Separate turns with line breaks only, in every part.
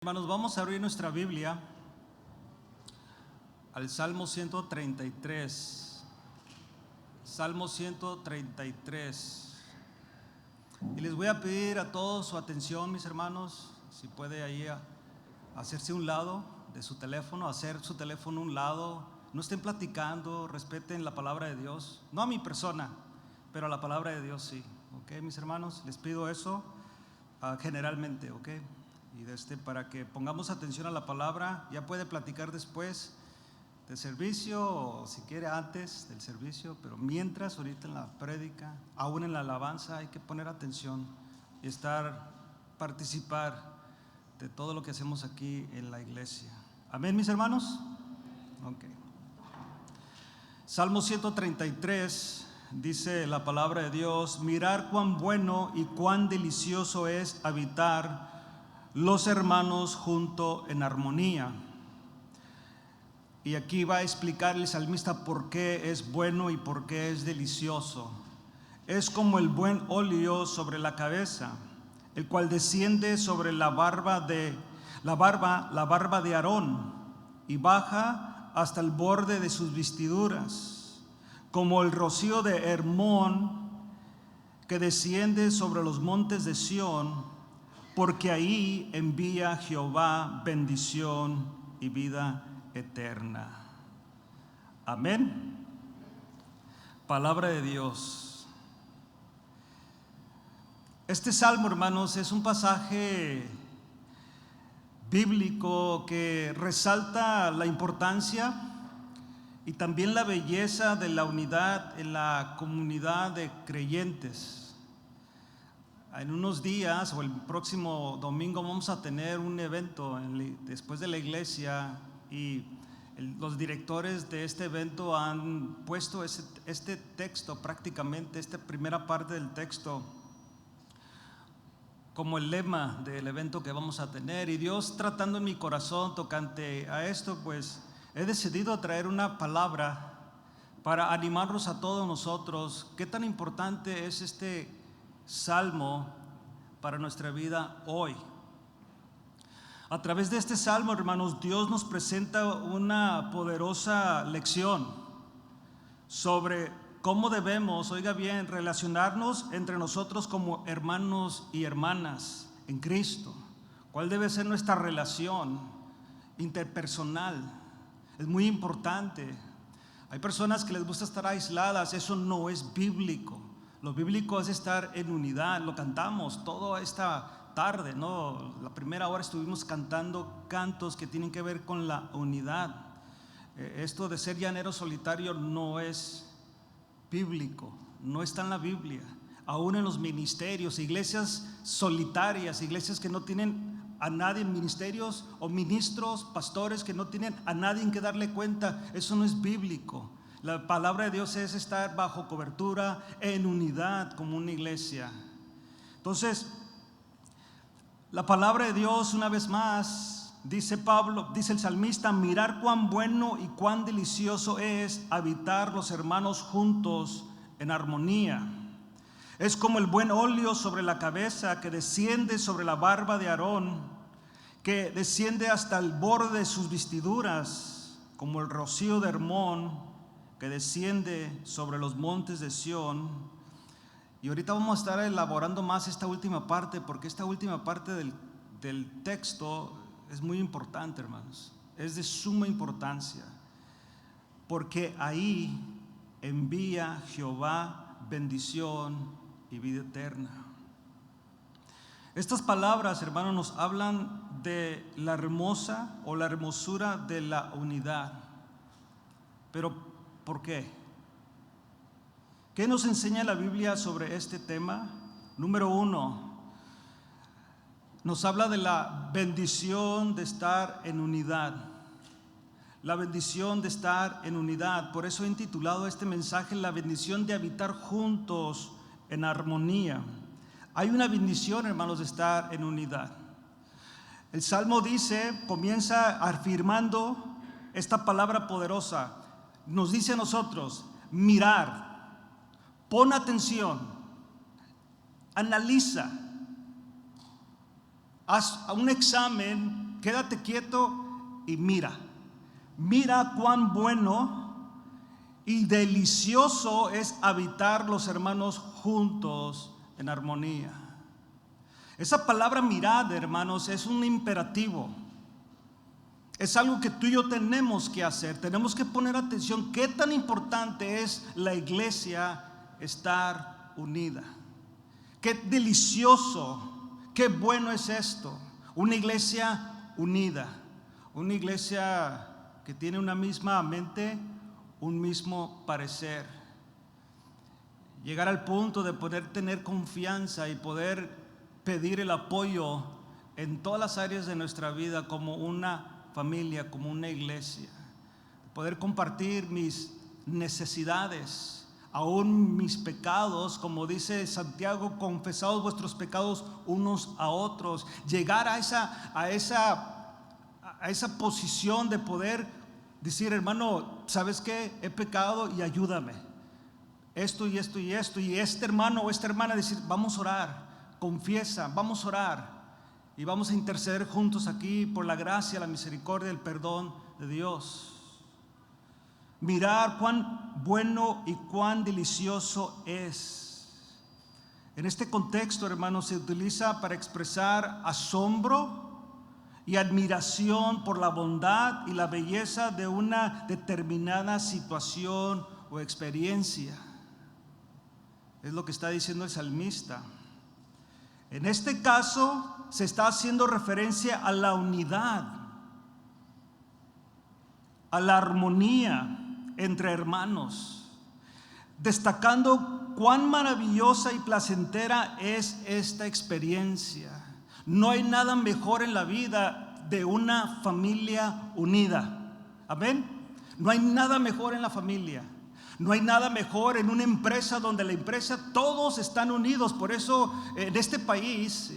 hermanos, vamos a abrir nuestra Biblia al Salmo 133. Salmo 133. Y les voy a pedir a todos su atención, mis hermanos, si puede ahí hacerse un lado de su teléfono, hacer su teléfono un lado. No estén platicando, respeten la palabra de Dios. No a mi persona, pero a la palabra de Dios sí. ¿Ok, mis hermanos? Les pido eso generalmente, ¿ok? Y para que pongamos atención a la palabra. Ya puede platicar después del servicio o si quiere antes del servicio, pero mientras, ahorita en la prédica, aún en la alabanza, hay que poner atención y participar de todo lo que hacemos aquí en la iglesia. Amén, mis hermanos. Ok. Salmo 133 dice la palabra de Dios: mirar cuán bueno y cuán delicioso es habitar los hermanos junto en armonía. Y aquí va a explicar el salmista por qué es bueno y por qué es delicioso. Es como el buen óleo sobre la cabeza, el cual desciende sobre la barba de Aarón y baja hasta el borde de sus vestiduras, como el rocío de Hermón que desciende sobre los montes de Sión, porque ahí envía Jehová bendición y vida eterna. Amén. Palabra de Dios. Este salmo, hermanos, es un pasaje bíblico que resalta la importancia y también la belleza de la unidad en la comunidad de creyentes. En unos días o el próximo domingo vamos a tener un evento después de la iglesia, y los directores de este evento han puesto este texto, prácticamente esta primera parte del texto, como el lema del evento que vamos a tener. Y Dios, tratando en mi corazón tocante a esto, pues he decidido traer una palabra para animarnos a todos nosotros. Qué tan importante es este salmo para nuestra vida hoy. A través de este salmo, hermanos, Dios nos presenta una poderosa lección sobre cómo debemos, oiga bien, relacionarnos entre nosotros como hermanos y hermanas en Cristo. ¿Cuál debe ser nuestra relación interpersonal? Es muy importante. Hay personas que les gusta estar aisladas. Eso no es bíblico. Lo bíblico es estar en unidad. Lo cantamos toda esta tarde, ¿no? La primera hora estuvimos cantando cantos que tienen que ver con la unidad. Esto de ser llanero solitario no es bíblico, no está en la Biblia. Aún en los ministerios, iglesias solitarias, iglesias que no tienen a nadie, ministerios o ministros, pastores que no tienen a nadie en que darle cuenta, eso no es bíblico. La palabra de Dios es estar bajo cobertura, en unidad como una iglesia. Entonces, la palabra de Dios, una vez más, dice el salmista: mirar cuán bueno y cuán delicioso es habitar los hermanos juntos en armonía. Es como el buen óleo sobre la cabeza que desciende sobre la barba de Aarón, que desciende hasta el borde de sus vestiduras, como el rocío de Hermón que desciende sobre los montes de Sión. Y ahorita vamos a estar elaborando más esta última parte, porque esta última parte del texto es muy importante, hermanos. Es de suma importancia, porque ahí envía Jehová bendición y vida eterna. Estas palabras, hermanos, nos hablan de la hermosura de la unidad. Pero ¿por qué? ¿Qué nos enseña la Biblia sobre este tema? Número 1, nos habla de la bendición de estar en unidad. La bendición de estar en unidad. Por eso he intitulado este mensaje: la bendición de habitar juntos en armonía. Hay una bendición, hermanos, de estar en unidad. El Salmo comienza afirmando esta palabra poderosa. Nos dice a nosotros: mirar, pon atención, analiza, haz un examen quédate quieto y mira. Mira cuán bueno y delicioso es habitar los hermanos juntos en armonía. Esa palabra mirad, hermanos, es un imperativo. Es algo que tú y yo tenemos que hacer. Tenemos que poner atención. Qué tan importante es la iglesia estar unida. Qué delicioso, qué bueno es esto. Una iglesia unida. Una iglesia que tiene una misma mente, un mismo parecer. Llegar al punto de poder tener confianza y poder pedir el apoyo en todas las áreas de nuestra vida como una familia, como una iglesia. Poder compartir mis necesidades, aún mis pecados, como dice Santiago, confesaos vuestros pecados unos a otros. Llegar a esa posición de poder decir, hermano, ¿sabes qué? He pecado y ayúdame. Esto y esto y esto. Y este hermano o esta hermana decir, vamos a orar, confiesa, vamos a orar. Y vamos a interceder juntos aquí por la gracia, la misericordia, el perdón de Dios. Mirar cuán bueno y cuán delicioso es. En este contexto, hermanos, se utiliza para expresar asombro y admiración por la bondad y la belleza de una determinada situación o experiencia. Es lo que está diciendo el salmista. En este caso se está haciendo referencia a la unidad, a la armonía entre hermanos, destacando cuán maravillosa y placentera es esta experiencia. No hay nada mejor en la vida de una familia unida. Amén. No hay nada mejor en la familia. No hay nada mejor en una empresa donde la empresa todos están unidos. Por eso en este país,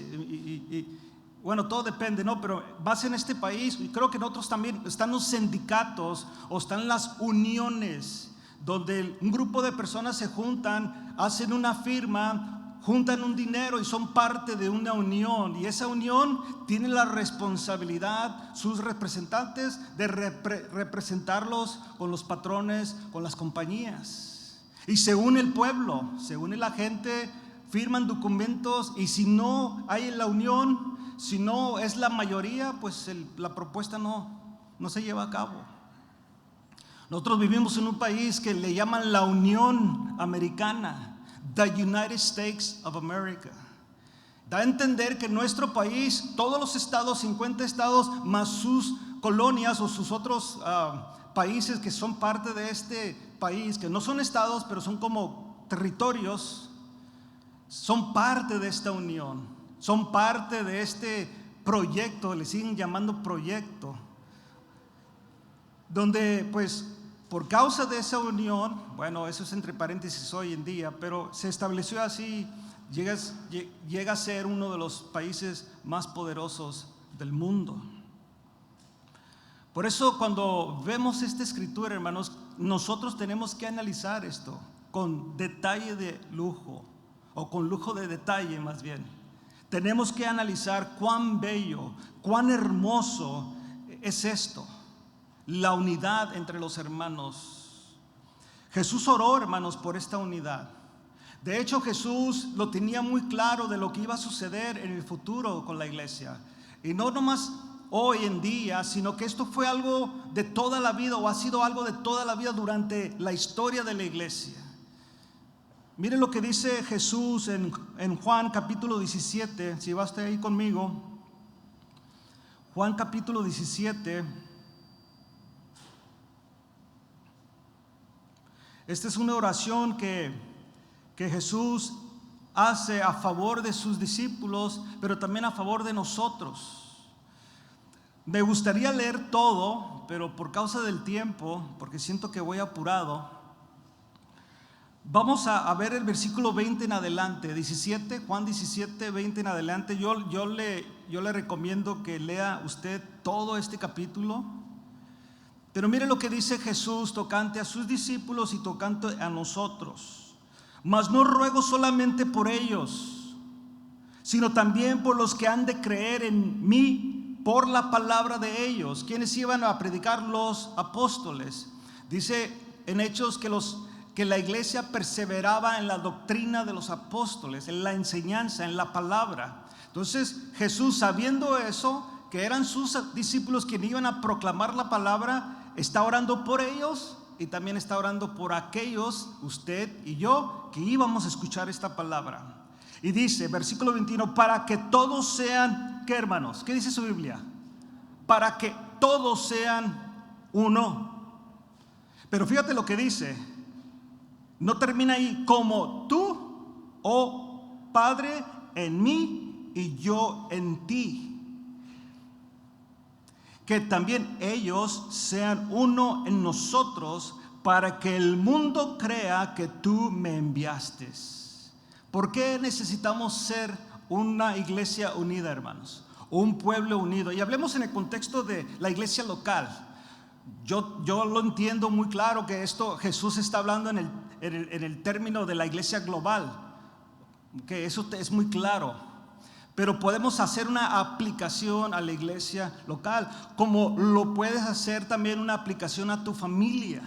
bueno, todo depende, ¿no? Pero más en este país, y creo que en otros también, están los sindicatos o están las uniones, donde un grupo de personas se juntan, hacen una firma, juntan un dinero y son parte de una unión. Y esa unión tiene la responsabilidad, sus representantes, de representarlos con los patrones, con las compañías. Y se une el pueblo, se une la gente, firman documentos, y si no hay la unión, si no es la mayoría, pues la propuesta no se lleva a cabo. Nosotros vivimos en un país que le llaman la Unión Americana, The United States of America. Da a entender que nuestro país, todos los estados, 50 estados, más sus colonias o sus otros países que son parte de este país, que no son estados, pero son como territorios, son parte de esta unión, son parte de este proyecto, le siguen llamando proyecto, donde pues por causa de esa unión, bueno, eso es entre paréntesis hoy en día, pero se estableció así, llega a ser uno de los países más poderosos del mundo. Por eso cuando vemos esta escritura, hermanos, nosotros tenemos que analizar esto con detalle de lujo, o con lujo de detalle más bien. Tenemos que analizar cuán bello, cuán hermoso es esto. La unidad entre los hermanos. Jesús oró, hermanos, por esta unidad. De hecho, Jesús lo tenía muy claro de lo que iba a suceder en el futuro con la iglesia. Y no nomás hoy en día, sino que esto fue algo de toda la vida, o ha sido algo de toda la vida durante la historia de la iglesia. Miren lo que dice Jesús en Juan capítulo 17, si vas ahí conmigo. Juan capítulo 17. Esta es una oración que Jesús hace a favor de sus discípulos, pero también a favor de nosotros. Me gustaría leer todo, pero por causa del tiempo, porque siento que voy apurado, vamos a ver el versículo 20 en adelante, 17, Juan 17, 20 en adelante. Yo le recomiendo que lea usted todo este capítulo. Pero mire lo que dice Jesús tocante a sus discípulos y tocante a nosotros. Mas no ruego solamente por ellos, sino también por los que han de creer en mí por la palabra de ellos. ¿Quiénes iban a predicar? Los apóstoles. Dice en Hechos que la iglesia perseveraba en la doctrina de los apóstoles, en la enseñanza, en la palabra. Entonces Jesús, sabiendo eso, que eran sus discípulos quienes iban a proclamar la palabra, está orando por ellos y también está orando por aquellos, usted y yo, que íbamos a escuchar esta palabra. Y dice, versículo 21, para que todos sean, ¿qué, hermanos? ¿Qué dice su Biblia? Para que todos sean uno. Pero fíjate lo que dice, no termina ahí, como tú, oh Padre, en mí y yo en ti. Que también ellos sean uno en nosotros, para que el mundo crea que tú me enviaste. ¿Por qué necesitamos ser una iglesia unida, hermanos? Un pueblo unido. Y hablemos en el contexto de la iglesia local. Yo lo entiendo muy claro que esto Jesús está hablando en el término de la iglesia global. Que eso es muy claro. Pero podemos hacer una aplicación a la iglesia local, como lo puedes hacer también una aplicación a tu familia,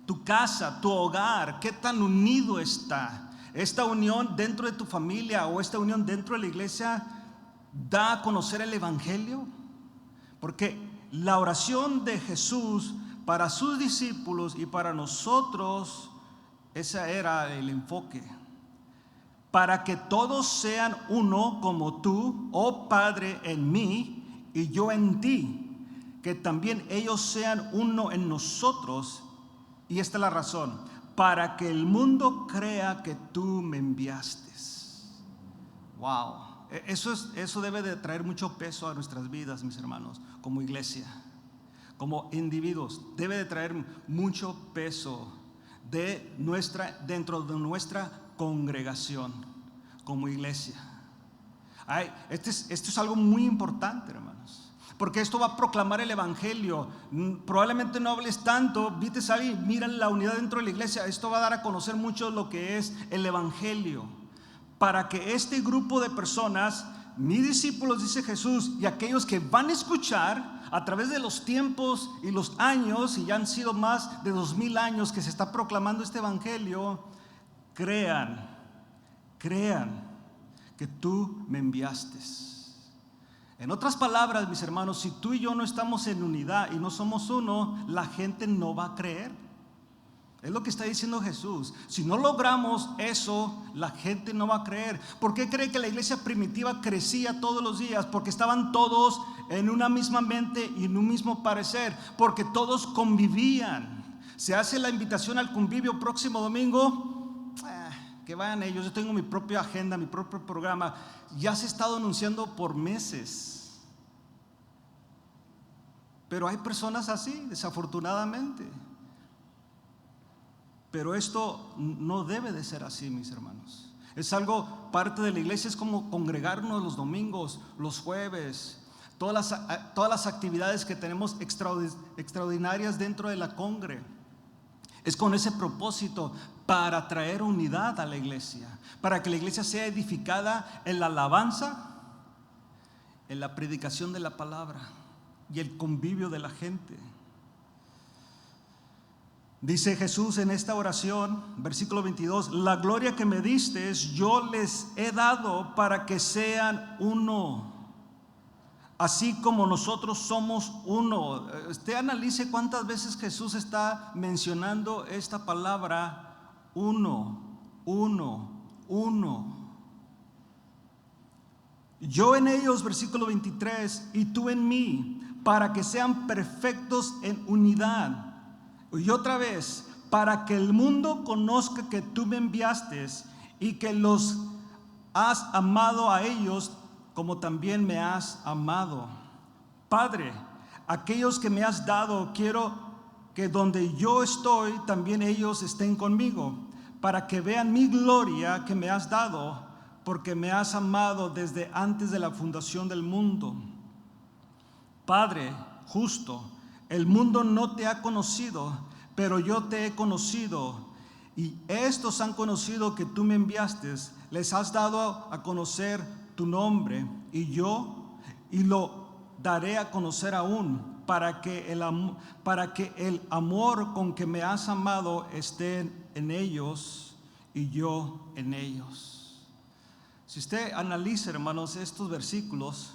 tu casa, tu hogar. ¿Qué tan unido está? Esta unión dentro de tu familia o esta unión dentro de la iglesia da a conocer el evangelio. Porque la oración de Jesús para sus discípulos y para nosotros, ese era el enfoque. Para que todos sean uno, como tú, oh Padre, en mí y yo en ti, que también ellos sean uno en nosotros. Y esta es la razón, para que el mundo crea que tú me enviaste. Wow, eso debe de traer mucho peso a nuestras vidas, mis hermanos, como iglesia, como individuos. Debe de traer mucho peso dentro de nuestra congregación como iglesia. Esto es algo muy importante, hermanos, porque esto va a proclamar el evangelio. Probablemente no hables tanto, viste ahí, mira la unidad dentro de la iglesia. Esto va a dar a conocer mucho lo que es el evangelio, para que este grupo de personas, mis discípulos, dice Jesús, y aquellos que van a escuchar a través de los tiempos y los años, y ya han sido más de 2000 años que se está proclamando este evangelio, crean que tú me enviaste. En otras palabras, mis hermanos, si tú y yo no estamos en unidad y no somos uno, la gente no va a creer. Es lo que está diciendo Jesús. Si no logramos eso, la gente no va a creer. ¿Por qué cree que la iglesia primitiva crecía todos los días? Porque estaban todos en una misma mente y en un mismo parecer, porque todos convivían. Se hace la invitación al convivio próximo domingo, que vayan ellos. Yo tengo mi propia agenda, mi propio programa. Ya se ha estado anunciando por meses. Pero hay personas así, desafortunadamente. Pero esto no debe de ser así, mis hermanos. Es algo parte de la iglesia, es como congregarnos los domingos, los jueves, todas las actividades que tenemos extraordinarias dentro de la congre. Es con ese propósito, para traer unidad a la iglesia, para que la iglesia sea edificada en la alabanza, en la predicación de la palabra y el convivio de la gente. Dice Jesús en esta oración, versículo 22, la gloria que me diste yo les he dado para que sean uno, así como nosotros somos uno. Usted analice cuántas veces Jesús está mencionando esta palabra uno, uno, uno. Yo en ellos, versículo 23, y tú en mí, para que sean perfectos en unidad. Y otra vez, para que el mundo conozca que tú me enviaste y que los has amado a ellos como también me has amado. Padre, aquellos que me has dado, quiero que donde yo estoy, también ellos estén conmigo, para que vean mi gloria que me has dado, porque me has amado desde antes de la fundación del mundo. Padre justo, el mundo no te ha conocido, pero yo te he conocido, y estos han conocido que tú me enviaste. Les has dado a conocer tu nombre, y daré a conocer aún, para que el amor con que me has amado esté en ellos y yo en ellos. Si usted analiza, hermanos, estos versículos,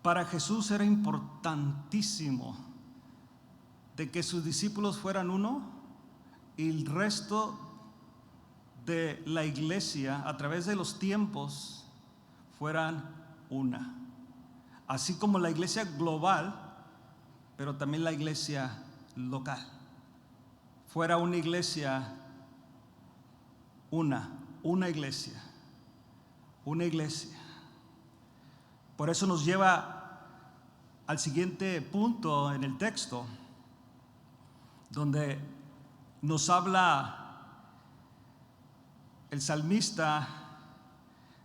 para Jesús era importantísimo de que sus discípulos fueran uno y el resto de la iglesia a través de los tiempos fueran una. Así como la iglesia global, pero también la iglesia local. Fuera una iglesia, una iglesia. Por eso nos lleva al siguiente punto en el texto, donde nos habla el salmista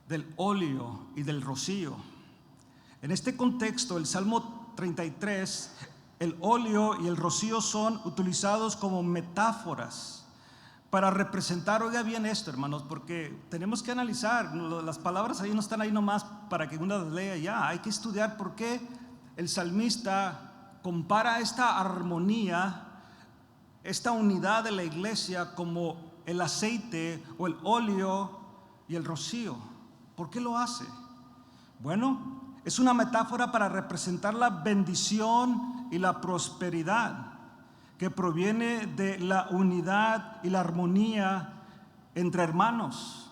del óleo y del rocío. En este contexto, el Salmo 33, el óleo y el rocío son utilizados como metáforas para representar, oiga bien esto, hermanos, porque tenemos que analizar, las palabras ahí no están ahí nomás para que uno las lea ya, hay que estudiar por qué el salmista compara esta armonía, esta unidad de la iglesia como el aceite o el óleo y el rocío. ¿Por qué lo hace? Bueno, es una metáfora para representar la bendición y la prosperidad que proviene de la unidad y la armonía entre hermanos.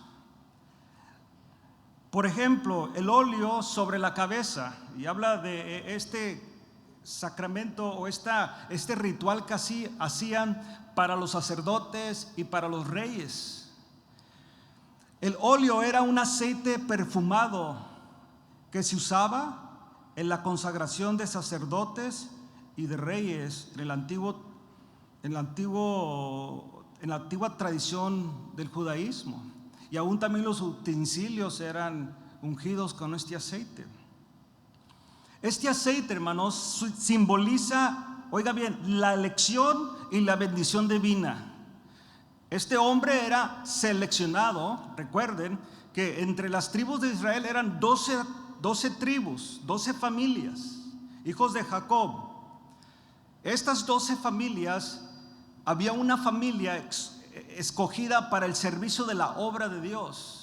Por ejemplo, el óleo sobre la cabeza, y habla de este sacramento o este ritual que así hacían para los sacerdotes y para los reyes. El óleo era un aceite perfumado que se usaba en la consagración de sacerdotes y de reyes en la antigua tradición del judaísmo, y aún también los utensilios eran ungidos con este aceite. Este aceite, hermanos, simboliza, oiga bien, la elección y la bendición divina. Este hombre era seleccionado. Recuerden que entre las tribus de Israel eran 12 tribus, 12 familias, hijos de Jacob. Estas 12 familias, había una familia escogida para el servicio de la obra de Dios,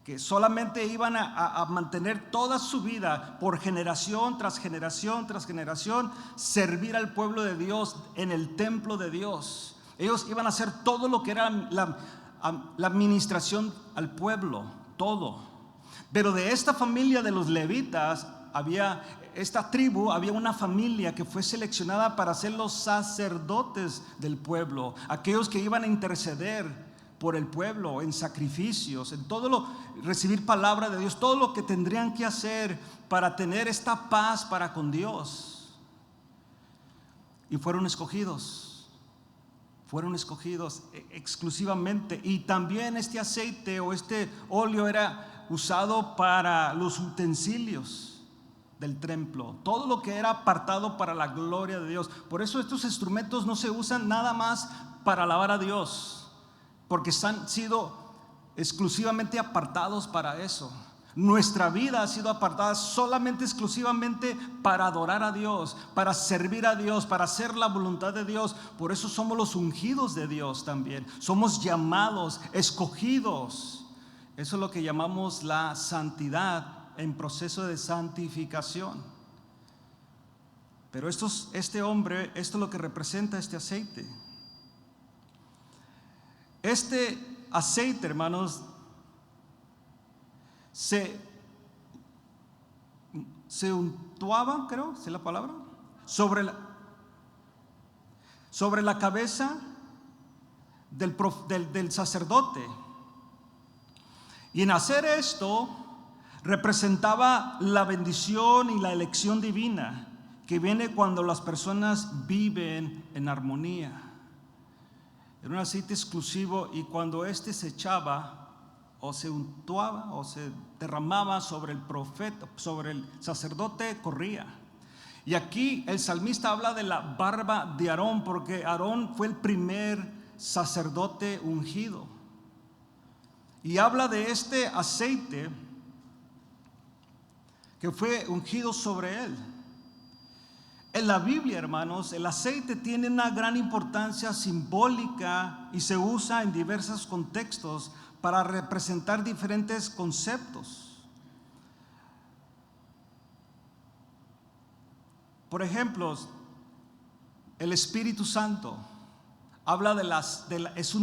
que solamente iban a mantener toda su vida, por generación tras generación tras generación, servir al pueblo de Dios en el templo de Dios. Ellos iban a hacer todo lo que era la administración al pueblo, todo. Pero de esta familia de los levitas, esta tribu, había una familia que fue seleccionada para ser los sacerdotes del pueblo, aquellos que iban a interceder por el pueblo en sacrificios, en recibir palabra de Dios, todo lo que tendrían que hacer para tener esta paz para con Dios. Y fueron escogidos exclusivamente. Y también este aceite o este óleo era usado para los utensilios del templo, todo lo que era apartado para la gloria de Dios. Por eso estos instrumentos no se usan nada más para alabar a Dios, porque han sido exclusivamente apartados para eso. Nuestra vida ha sido apartada solamente, exclusivamente para adorar a Dios, para servir a Dios, para hacer la voluntad de Dios. Por eso somos los ungidos de Dios también. Somos llamados, escogidos. Eso es lo que llamamos la santidad, en proceso de santificación. Pero este hombre, esto es lo que representa este aceite. Este aceite, hermanos, se untuaba, creo, ¿es la palabra? Sobre la cabeza del sacerdote. Y en hacer esto, representaba la bendición y la elección divina que viene cuando las personas viven en armonía. Era un aceite exclusivo, y cuando este se echaba o se untuaba o se derramaba sobre el profeta, sobre el sacerdote, corría. Y aquí el salmista habla de la barba de Aarón, porque Aarón fue el primer sacerdote ungido. Y habla de este aceite que fue ungido sobre él. En la Biblia, hermanos, el aceite tiene una gran importancia simbólica y se usa en diversos contextos para representar diferentes conceptos. Por ejemplo, el Espíritu Santo habla es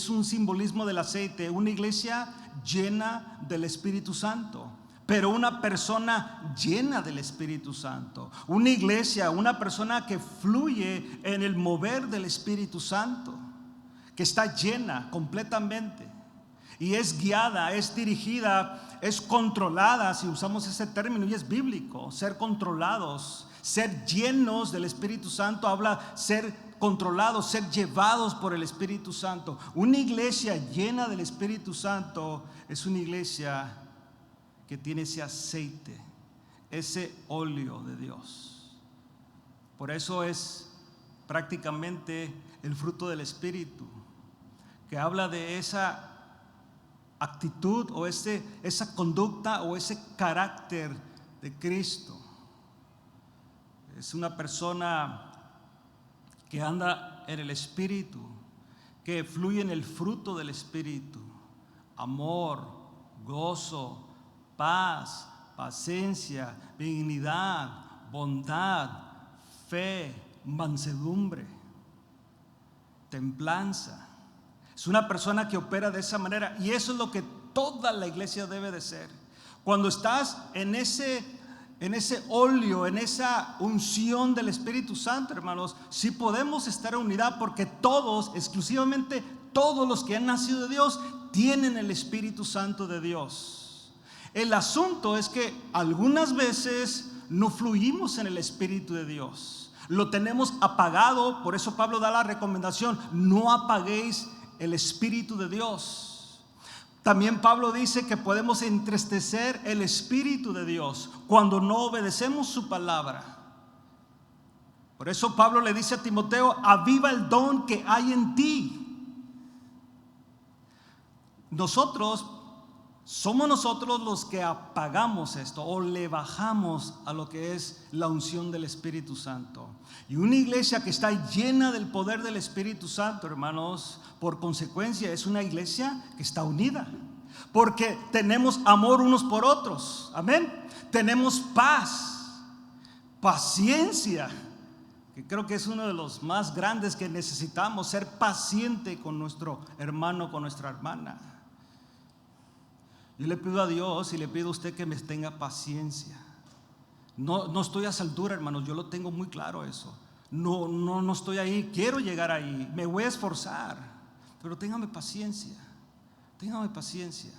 un simbolismo del aceite, una iglesia llena del Espíritu Santo. Pero una persona llena del Espíritu Santo, una iglesia, una persona que fluye en el mover del Espíritu Santo, que está llena completamente y es guiada, es dirigida, es controlada, si usamos ese término, y es bíblico, ser controlados, ser llenos del Espíritu Santo, habla ser controlados, ser llevados por el Espíritu Santo. Una iglesia llena del Espíritu Santo es una iglesia que tiene ese aceite, ese óleo de Dios. Por eso es prácticamente el fruto del Espíritu, que habla de esa actitud o esa conducta o ese carácter de Cristo. Es una persona que anda en el Espíritu, que fluye en el fruto del Espíritu: amor, gozo, paz, paciencia, benignidad, bondad, fe, mansedumbre, templanza. Es una persona que opera de esa manera, y eso es lo que toda la iglesia debe de ser. Cuando estás en ese óleo, en esa unción del Espíritu Santo, hermanos, sí podemos estar en unidad, porque todos, exclusivamente todos los que han nacido de Dios, tienen el Espíritu Santo de Dios. El asunto es que algunas veces no fluimos en el Espíritu de Dios, lo tenemos apagado. Por eso Pablo da la recomendación: no apaguéis el Espíritu de Dios. También Pablo dice que podemos entristecer el Espíritu de Dios cuando no obedecemos su palabra. Por eso Pablo le dice a Timoteo: aviva el don que hay en ti. Somos nosotros los que apagamos esto, o le bajamos a lo que es la unción del Espíritu Santo. Y una iglesia que está llena del poder del Espíritu Santo, hermanos, por consecuencia es una iglesia que está unida, porque tenemos amor unos por otros. Amén. Tenemos paz, paciencia, que creo que es uno de los más grandes que necesitamos: ser paciente con nuestro hermano, con nuestra hermana. Yo le pido a Dios y le pido a usted que me tenga paciencia. No estoy a esa altura, hermanos, yo lo tengo muy claro eso. No estoy ahí, quiero llegar ahí, me voy a esforzar, pero téngame paciencia, téngame paciencia.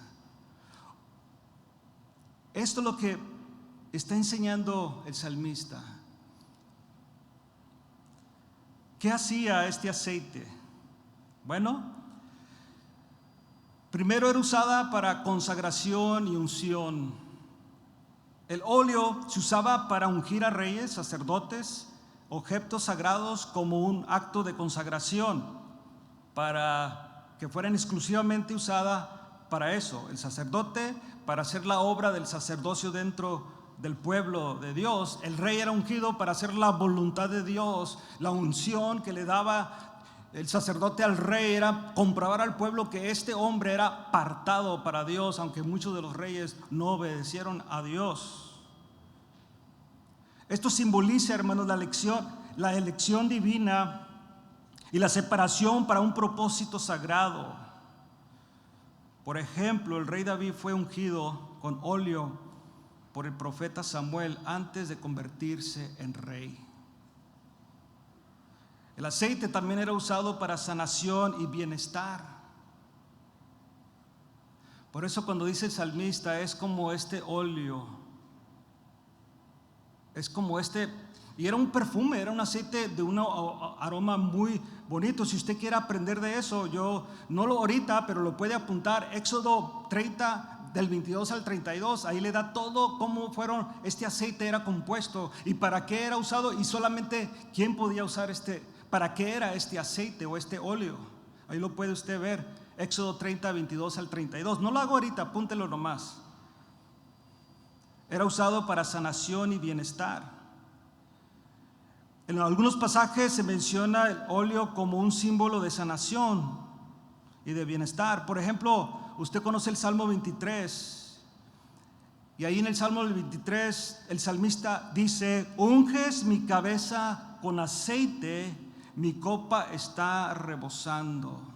Esto es lo que está enseñando el salmista. ¿Qué hacía este aceite? Bueno, primero era usada para consagración y unción. El óleo se usaba para ungir a reyes, sacerdotes, objetos sagrados, como un acto de consagración, para que fueran exclusivamente usada para eso. El sacerdote, para hacer la obra del sacerdocio dentro del pueblo de Dios. El rey era ungido para hacer la voluntad de Dios. La unción que le daba el sacerdote al rey era comprobar al pueblo que este hombre era apartado para Dios, aunque muchos de los reyes no obedecieron a Dios. Esto simboliza, hermanos, la elección divina y la separación para un propósito sagrado. Por ejemplo, el rey David fue ungido con óleo por el profeta Samuel antes de convertirse en rey. El aceite también era usado para sanación y bienestar. Por eso cuando dice el salmista, es como este óleo, es como y era un perfume, era un aceite de un aroma muy bonito. Si usted quiere aprender de eso, yo no lo ahorita, pero lo puede apuntar. Éxodo 30, del 22 al 32, ahí le da todo cómo este aceite era compuesto y para qué era usado, y solamente quién podía usar para qué era este aceite o este óleo. Ahí lo puede usted ver, Éxodo 30, 22 al 32. No lo hago ahorita, apúntelo nomás. Era usado para sanación y bienestar. En algunos pasajes se menciona el óleo como un símbolo de sanación y de bienestar. Por ejemplo, usted conoce el Salmo 23. Y ahí en el Salmo 23 el salmista dice: unges mi cabeza con aceite, mi copa está rebosando.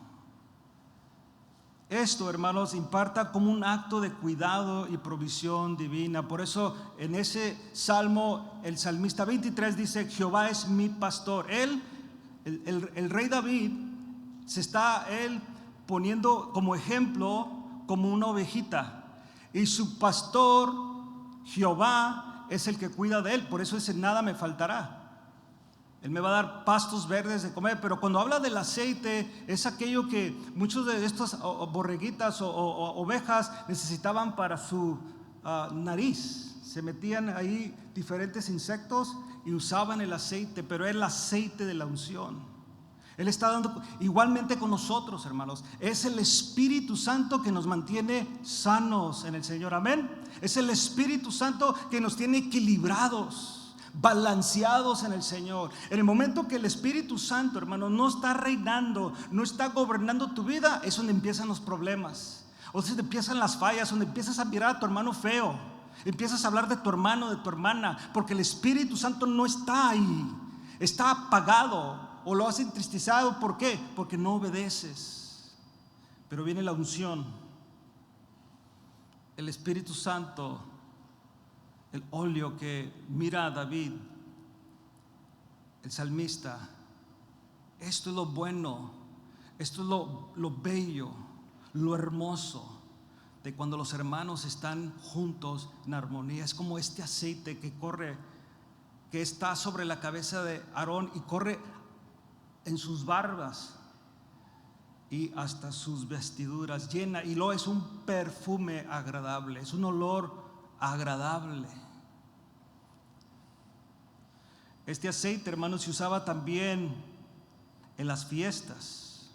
Esto, hermanos, imparta como un acto de cuidado y provisión divina. Por eso en ese salmo el salmista 23 dice: Jehová es mi pastor. El rey David se está poniendo como ejemplo como una ovejita, y su pastor Jehová es el que cuida de él. Por eso dice: nada me faltará. Él me va a dar pastos verdes de comer. Pero cuando habla del aceite, es aquello que muchos de estas borreguitas o ovejas necesitaban para su nariz. Se metían ahí diferentes insectos y usaban el aceite, pero era el aceite de la unción. Él está dando igualmente con nosotros, hermanos. Es el Espíritu Santo que nos mantiene sanos en el Señor. Amén. Es el Espíritu Santo que nos tiene equilibrados, balanceados en el Señor. En el momento que el Espíritu Santo, hermano, no está reinando, no está gobernando tu vida, es donde empiezan los problemas, o donde empiezan las fallas, donde empiezas a mirar a tu hermano feo, empiezas a hablar de tu hermano, de tu hermana, porque el Espíritu Santo no está ahí, está apagado, o lo has entristecido. ¿Por qué? Porque no obedeces. Pero viene la unción, el Espíritu Santo, el óleo que mira a David, el salmista. Esto es lo bueno, esto es lo bello, lo hermoso de cuando los hermanos están juntos en armonía. Es como este aceite que corre, que está sobre la cabeza de Aarón y corre en sus barbas y hasta sus vestiduras, llena, y lo es un perfume agradable, es un olor agradable. Este aceite, hermanos, se usaba también en las fiestas.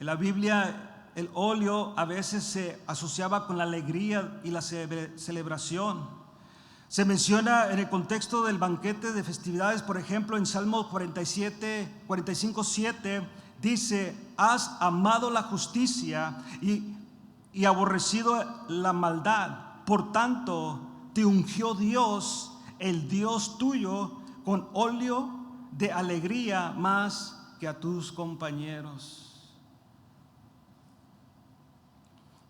En la Biblia, el óleo a veces se asociaba con la alegría y la celebración. Se menciona en el contexto del banquete de festividades. Por ejemplo, en Salmo 45:7 dice: has amado la justicia y aborrecido la maldad, por tanto te ungió Dios, el Dios tuyo, con óleo de alegría más que a tus compañeros.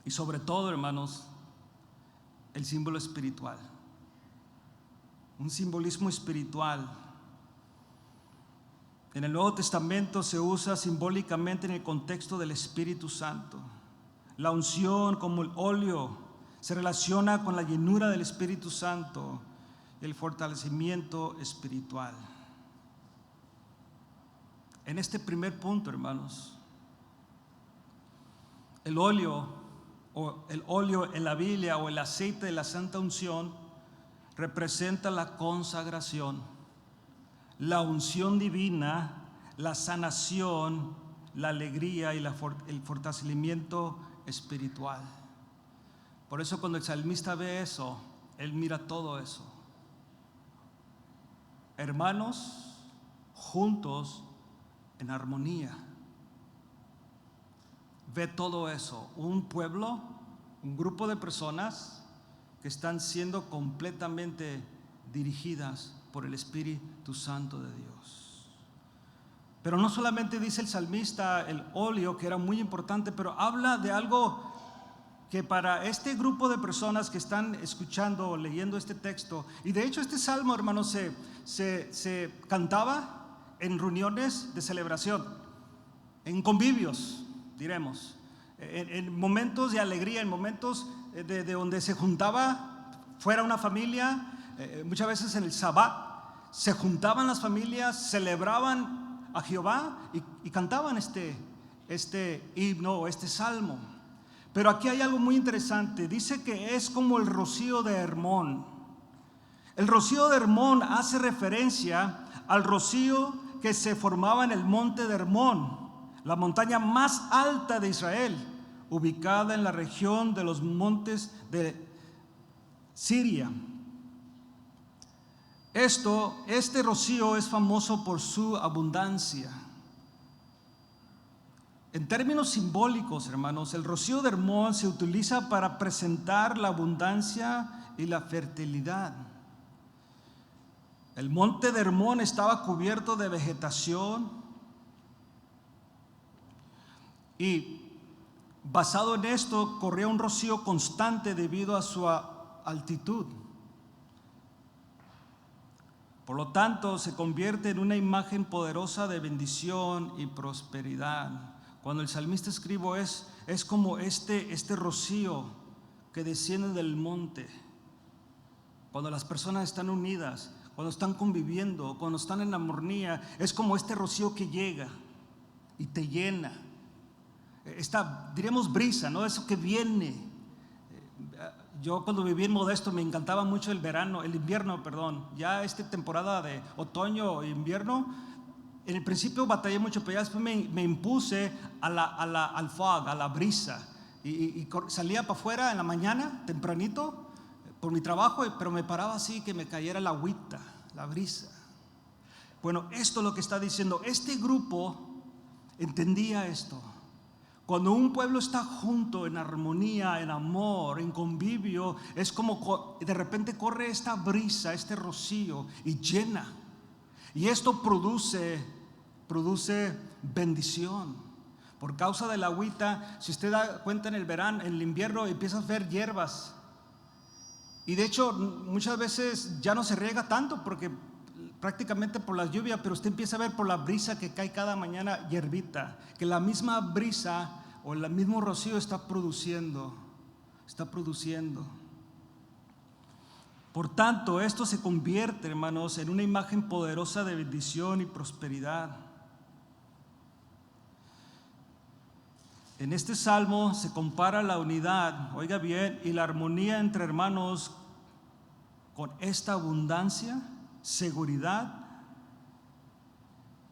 Y sobre todo, hermanos, el símbolo espiritual, un simbolismo espiritual. En el Nuevo Testamento se usa simbólicamente en el contexto del Espíritu Santo. La unción, como el óleo, se relaciona con la llenura del Espíritu Santo y el fortalecimiento espiritual. En este primer punto, hermanos, el óleo en la Biblia, o el aceite de la santa unción, representa la consagración, la unción divina, la sanación, la alegría y el fortalecimiento espiritual. Por eso cuando el salmista ve eso, él mira todo eso. Hermanos juntos en armonía. Ve todo eso, un pueblo, un grupo de personas que están siendo completamente dirigidas por el Espíritu Santo de Dios. Pero no solamente dice el salmista el óleo, que era muy importante, pero habla de algo que para este grupo de personas que están escuchando o leyendo este texto, y de hecho este salmo, hermanos, se cantaba en reuniones de celebración, en convivios, diremos, en momentos de alegría, en momentos de donde se juntaba, fuera una familia, muchas veces en el Sabbat, se juntaban las familias, celebraban a Jehová y cantaban este himno o este salmo. Pero aquí hay algo muy interesante. Dice que es como el rocío de Hermón. El rocío de Hermón hace referencia al rocío que se formaba en el monte de Hermón, la montaña más alta de Israel, ubicada en la región de los montes de Siria. Este rocío es famoso por su abundancia. En términos simbólicos, hermanos, el rocío de Hermón se utiliza para presentar la abundancia y la fertilidad. El monte de Hermón estaba cubierto de vegetación y basado en esto corría un rocío constante debido a su altitud. Por lo tanto, se convierte en una imagen poderosa de bendición y prosperidad. Cuando el salmista escribe es como este rocío que desciende del monte. Cuando las personas están unidas, cuando están conviviendo, cuando están en armonía, es como este rocío que llega y te llena. Esta, diríamos, brisa, ¿no? Eso que viene. Yo cuando viví en Modesto me encantaba mucho el invierno. Ya esta temporada de otoño e invierno, en el principio batallé mucho, pero ya después me impuse al fog, a la brisa. Y salía para afuera en la mañana, tempranito, por mi trabajo, pero me paraba así que me cayera la agüita, la brisa. Bueno, esto es lo que está diciendo. Este grupo entendía esto. Cuando un pueblo está junto, en armonía, en amor, en convivio, es como de repente corre esta brisa, este rocío y llena. Y esto produce bendición. Por causa de la agüita, si usted da cuenta en el verano, en el invierno, empieza a ver hierbas. Y de hecho, muchas veces ya no se riega tanto porque prácticamente por la lluvia, pero usted empieza a ver por la brisa que cae cada mañana hierbita, que la misma brisa o el mismo rocío está produciendo. Por tanto, esto se convierte, hermanos, en una imagen poderosa de bendición y prosperidad. En este salmo se compara la unidad, oiga bien, y la armonía entre hermanos con esta abundancia, seguridad,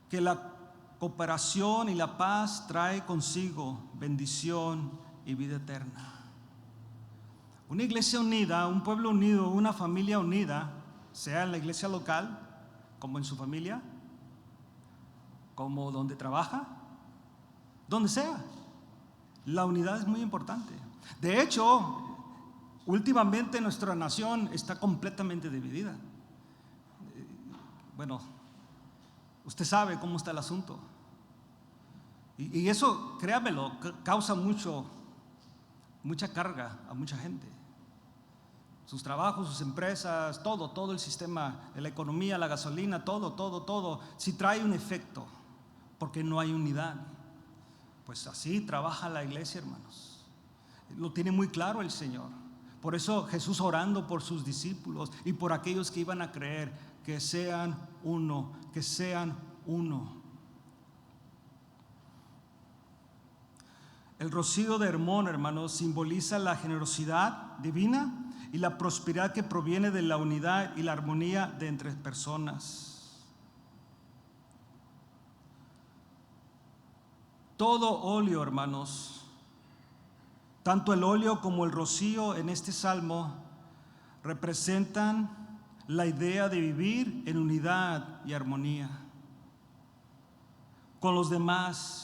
que la cooperación y la paz trae consigo bendición y vida eterna. Una iglesia unida, un pueblo unido, una familia unida, sea en la iglesia local, como en su familia, como donde trabaja, donde sea. La unidad es muy importante. De hecho, últimamente nuestra nación está completamente dividida. Bueno, usted sabe cómo está el asunto. Y eso, créamelo, causa mucha carga a mucha gente. Sus trabajos, sus empresas, todo el sistema, la economía, la gasolina, todo, sí trae un efecto, porque no hay unidad. Pues así trabaja la iglesia, hermanos. Lo tiene muy claro el Señor. Por eso Jesús orando por sus discípulos y por aquellos que iban a creer, que sean uno, que sean uno. El rocío de Hermón, hermanos, simboliza la generosidad divina y la prosperidad que proviene de la unidad y la armonía de entre personas. Todo óleo, hermanos, tanto el óleo como el rocío en este salmo representan la idea de vivir en unidad y armonía con los demás.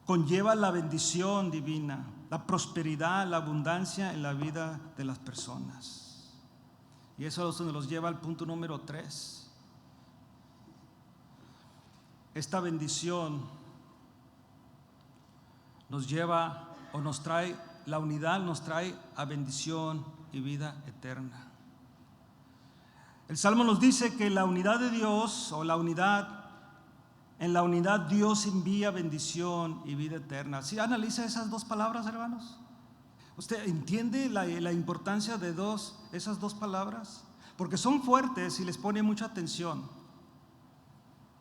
Conlleva la bendición divina, la prosperidad, la abundancia en la vida de las personas. Y eso es donde nos lleva al punto número 3. Esta bendición nos lleva o nos trae, la unidad nos trae a bendición y vida eterna. El Salmo nos dice que la unidad de Dios o en la unidad Dios envía bendición y vida eterna. ¿Sí analiza esas dos palabras, hermanos? ¿Usted entiende la importancia de esas dos palabras? Porque son fuertes y les pone mucha atención.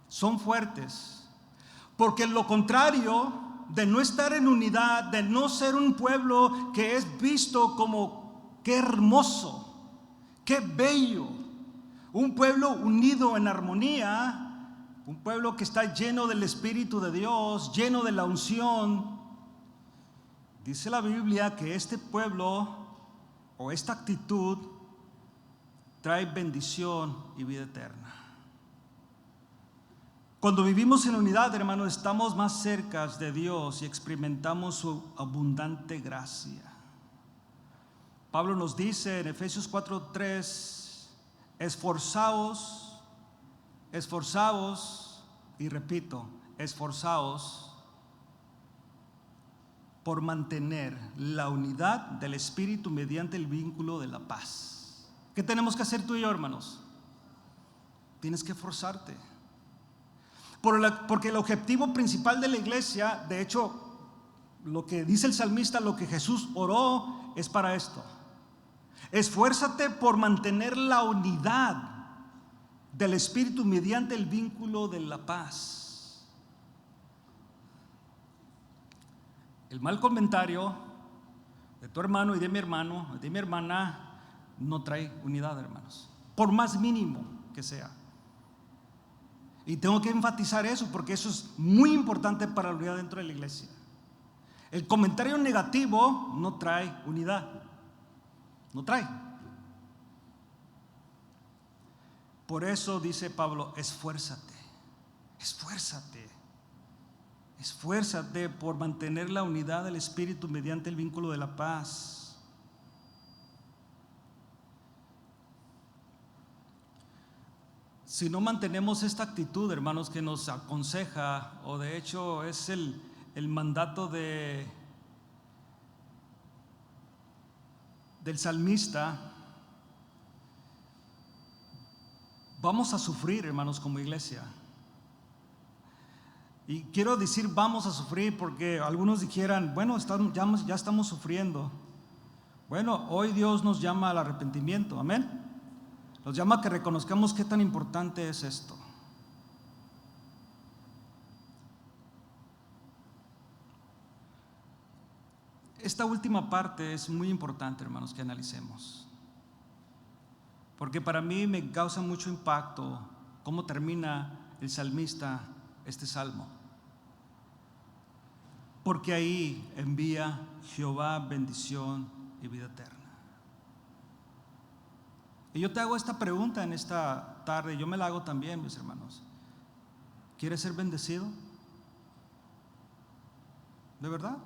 Son fuertes. Porque lo contrario de no estar en unidad, de no ser un pueblo que es visto como qué hermoso, qué bello, un pueblo unido en armonía, un pueblo que está lleno del Espíritu de Dios, lleno de la unción. Dice la Biblia que este pueblo o esta actitud trae bendición y vida eterna. Cuando vivimos en unidad, hermanos, estamos más cerca de Dios y experimentamos su abundante gracia. Pablo nos dice en Efesios 4:3, esforzaos, y repito, esforzaos por mantener la unidad del Espíritu mediante el vínculo de la paz. ¿Qué tenemos que hacer tú y yo, hermanos? Tienes que esforzarte. Porque el objetivo principal de la iglesia, de hecho, lo que dice el salmista, lo que Jesús oró, es para esto. Esfuérzate por mantener la unidad del Espíritu mediante el vínculo de la paz. El mal comentario de tu hermano y de mi hermano, de mi hermana, no trae unidad, hermanos, por más mínimo que sea. Y tengo que enfatizar eso porque eso es muy importante para la unidad dentro de la iglesia. El comentario negativo no trae unidad, no trae. Por eso dice Pablo, esfuérzate por mantener la unidad del Espíritu mediante el vínculo de la paz. Si no mantenemos esta actitud, hermanos, que nos aconseja, o de hecho es el mandato del salmista, vamos a sufrir, hermanos, como iglesia. Y quiero decir vamos a sufrir porque algunos dijeran, bueno, ya estamos sufriendo. Bueno, hoy Dios nos llama al arrepentimiento, amén. Nos llama a que reconozcamos qué tan importante es esto. Esta última parte es muy importante, hermanos, que analicemos. Porque para mí me causa mucho impacto cómo termina el salmista este salmo. Porque ahí envía Jehová bendición y vida eterna. Y yo te hago esta pregunta en esta tarde, yo me la hago también, mis hermanos. ¿Quieres ser bendecido? ¿De verdad?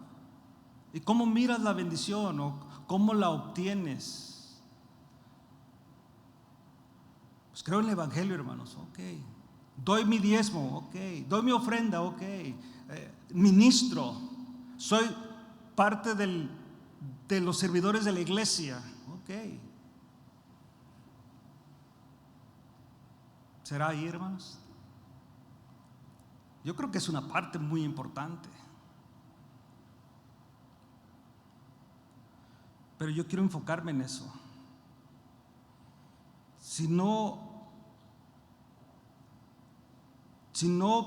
¿Y cómo miras la bendición o cómo la obtienes? Pues creo en el Evangelio, hermanos, ok. Doy mi diezmo, ok. Doy mi ofrenda, ok. Ministro, soy parte de los servidores de la iglesia, ok. ¿Será ahí, hermanos? Yo creo que es una parte muy importante. Pero yo quiero enfocarme en eso. Si no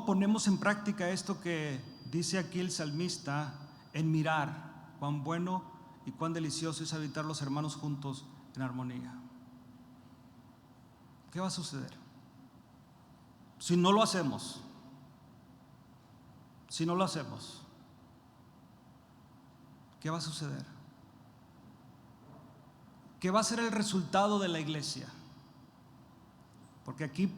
ponemos en práctica esto que dice aquí el salmista, en mirar cuán bueno y cuán delicioso es habitar los hermanos juntos en armonía, ¿qué va a suceder? Si no lo hacemos, ¿qué va a suceder? ¿Qué va a ser el resultado de la iglesia? Porque aquí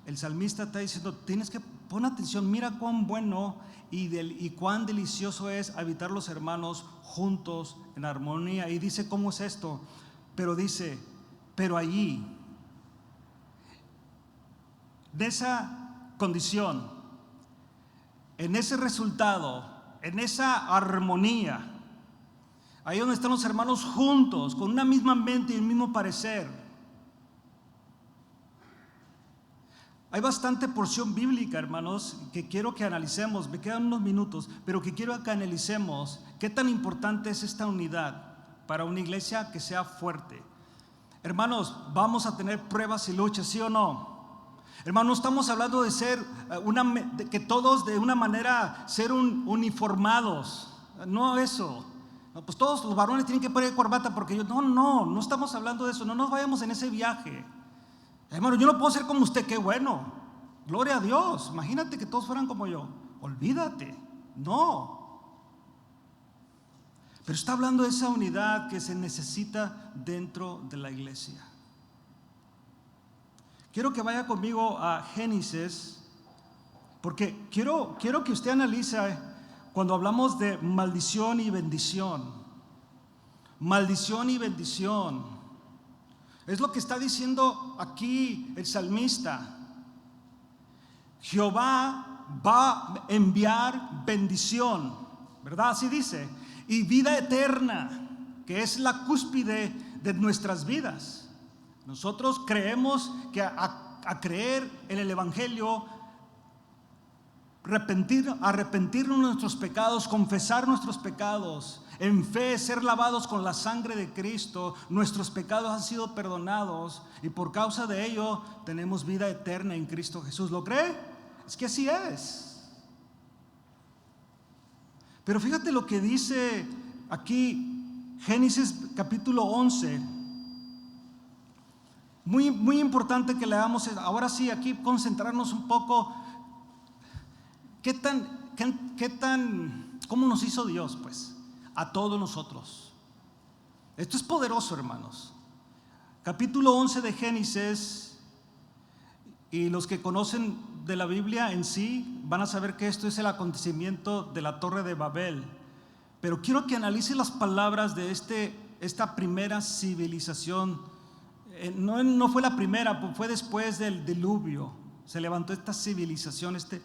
el salmista está diciendo, tienes que poner atención, mira cuán bueno y cuán delicioso es habitar los hermanos juntos en armonía. Y dice, ¿cómo es esto? Pero dice, pero allí, de esa condición, en ese resultado, en esa armonía, ahí donde están los hermanos juntos, con una misma mente y el mismo parecer, hay bastante porción bíblica, hermanos, que quiero que analicemos. Me quedan unos minutos, pero que quiero que analicemos qué tan importante es esta unidad para una iglesia que sea fuerte. Hermanos, vamos a tener pruebas y luchas, ¿sí o no? Hermanos, estamos hablando de ser que todos de una manera ser uniformados, no eso. No, pues todos los varones tienen que poner corbata porque no estamos hablando de eso, no nos vayamos en ese viaje. Hermano, yo no puedo ser como usted, qué bueno, gloria a Dios, imagínate que todos fueran como yo, olvídate, no. Pero está hablando de esa unidad que se necesita dentro de la iglesia. Quiero que vaya conmigo a Génesis, porque quiero que usted analice cuando hablamos de maldición y bendición. Maldición y bendición. Es lo que está diciendo aquí el salmista. Jehová va a enviar bendición, ¿verdad? Así dice. Y vida eterna, que es la cúspide de nuestras vidas. Nosotros creemos que a creer en el Evangelio, arrepentirnos de nuestros pecados, confesar nuestros pecados, en fe ser lavados con la sangre de Cristo, nuestros pecados han sido perdonados y por causa de ello tenemos vida eterna en Cristo Jesús. ¿Lo cree? Es que así es. Pero fíjate lo que dice aquí Génesis capítulo 11. Muy importante que leamos. Ahora sí, aquí concentrarnos un poco. ¿Cómo nos hizo Dios? Pues a todos nosotros. Esto es poderoso, hermanos. Capítulo 11 de Génesis. Y los que conocen de la Biblia en sí van a saber que esto es el acontecimiento de la Torre de Babel. Pero quiero que analice las palabras de esta primera civilización. No fue la primera, fue después del diluvio. Se levantó esta civilización, esta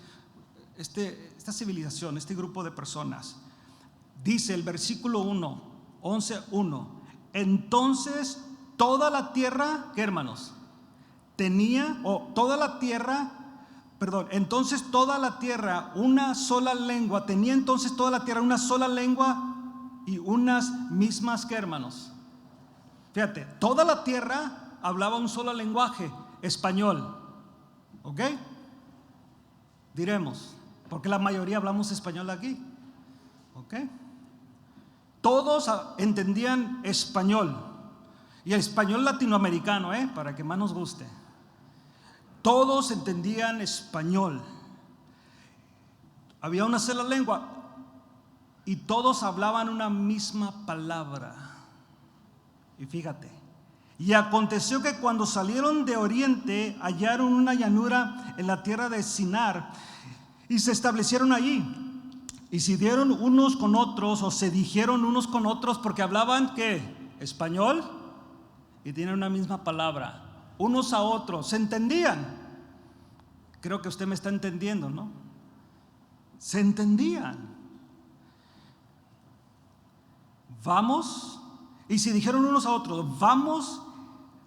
civilización, este grupo de personas. Dice el versículo 11:1. Entonces toda la tierra, ¿qué, hermanos? Entonces toda la tierra una sola lengua. Tenía entonces toda la tierra una sola lengua y unas mismas, ¿qué, hermanos? Fíjate, toda la tierra hablaba un solo lenguaje, español. ¿Ok? Diremos, porque la mayoría hablamos español aquí. ¿Ok? Todos entendían español. Y el español latinoamericano, para que más nos guste. Todos entendían español. Había una sola lengua y todos hablaban una misma palabra. Y fíjate, y aconteció que cuando salieron de oriente hallaron una llanura en la tierra de Sinar y se establecieron allí. Y se dieron unos con otros, o se dijeron unos con otros, porque hablaban ¿qué? Español y tienen una misma palabra. Unos a otros, se entendían. Creo que usted me está entendiendo, ¿no? Se entendían. Vamos, y se dijeron unos a otros, vamos,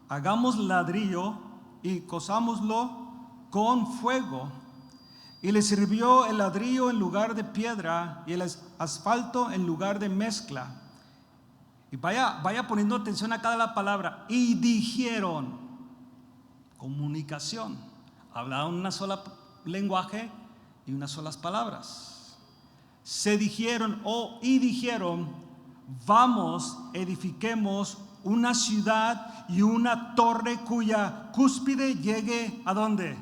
hagamos ladrillo y cozámoslo con fuego. Y le sirvió el ladrillo en lugar de piedra y el asfalto en lugar de mezcla. Y vaya poniendo atención a cada palabra. Y dijeron, comunicación. Hablaban una sola lenguaje y unas solas palabras. Dijeron, vamos, edifiquemos una ciudad y una torre cuya cúspide llegue ¿a dónde?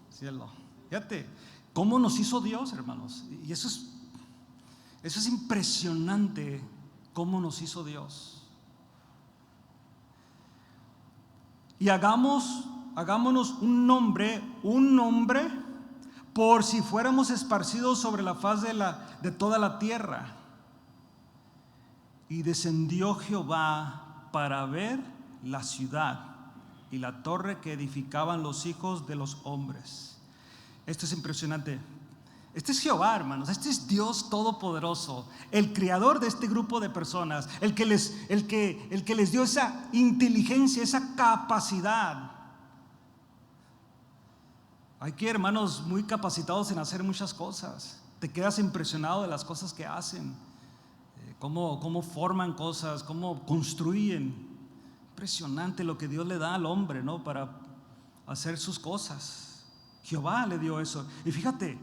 Cielo. Fíjate, cómo nos hizo Dios, hermanos. Y eso es impresionante, cómo nos hizo Dios. Y hagámonos un nombre, por si fuéramos esparcidos sobre la faz de toda la tierra. Y descendió Jehová para ver la ciudad y la torre que edificaban los hijos de los hombres. Esto es impresionante. Este es Jehová, hermanos. Este es Dios Todopoderoso, el creador de este grupo de personas, el que les dio esa inteligencia, esa capacidad. Hay que, hermanos, muy capacitados en hacer muchas cosas. Te quedas impresionado de las cosas que hacen, cómo forman cosas, cómo construyen. Impresionante lo que Dios le da al hombre, ¿no? Para hacer sus cosas. Jehová le dio eso. Y fíjate,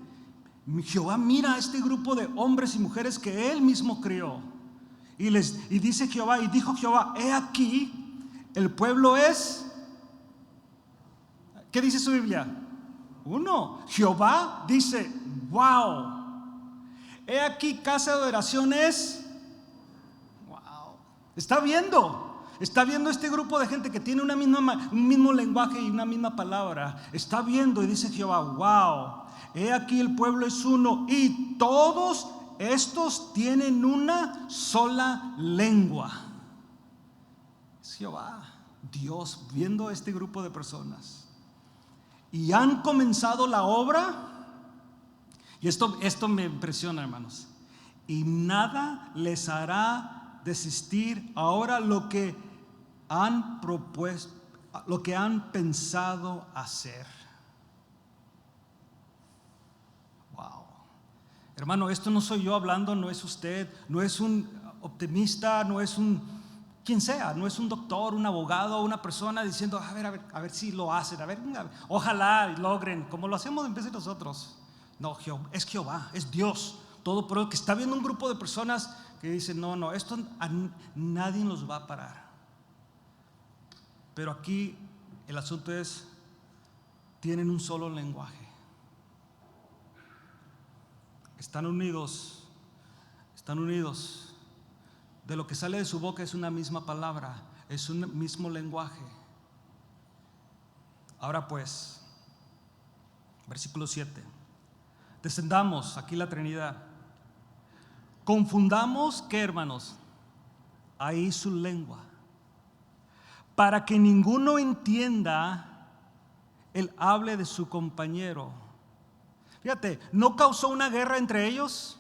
Jehová mira a este grupo de hombres y mujeres que Él mismo crió. Y dice Jehová, y dijo Jehová, he aquí, el pueblo es, ¿qué dice su Biblia? Uno. Jehová dice, wow. He aquí, casa de oración es Está viendo este grupo de gente que tiene un mismo lenguaje y una misma palabra. Está viendo y dice Jehová: wow, he aquí el pueblo es uno y todos estos tienen una sola lengua. Es Jehová, Dios, viendo este grupo de personas. Y han comenzado la obra. Y esto me impresiona, hermanos. Y nada les hará desistir ahora lo que han propuesto, lo que han pensado hacer. Wow. Hermano, esto no soy yo hablando, no es usted, no es un optimista, no es quien sea, no es un doctor, un abogado, una persona diciendo: a ver si lo hacen, a ver, ojalá logren, como lo hacemos en vez de nosotros. No, es Jehová, es Dios todo, pero que está viendo un grupo de personas que dicen: no, esto nadie nos va a parar. Pero aquí el asunto es: tienen un solo lenguaje, están unidos. De lo que sale de su boca es una misma palabra, es un mismo lenguaje. Ahora pues, versículo 7. Descendamos, aquí la Trinidad. Confundamos, ¿qué, hermanos? Ahí su lengua, para que ninguno entienda el hable de su compañero. Fíjate, no causó una guerra entre ellos.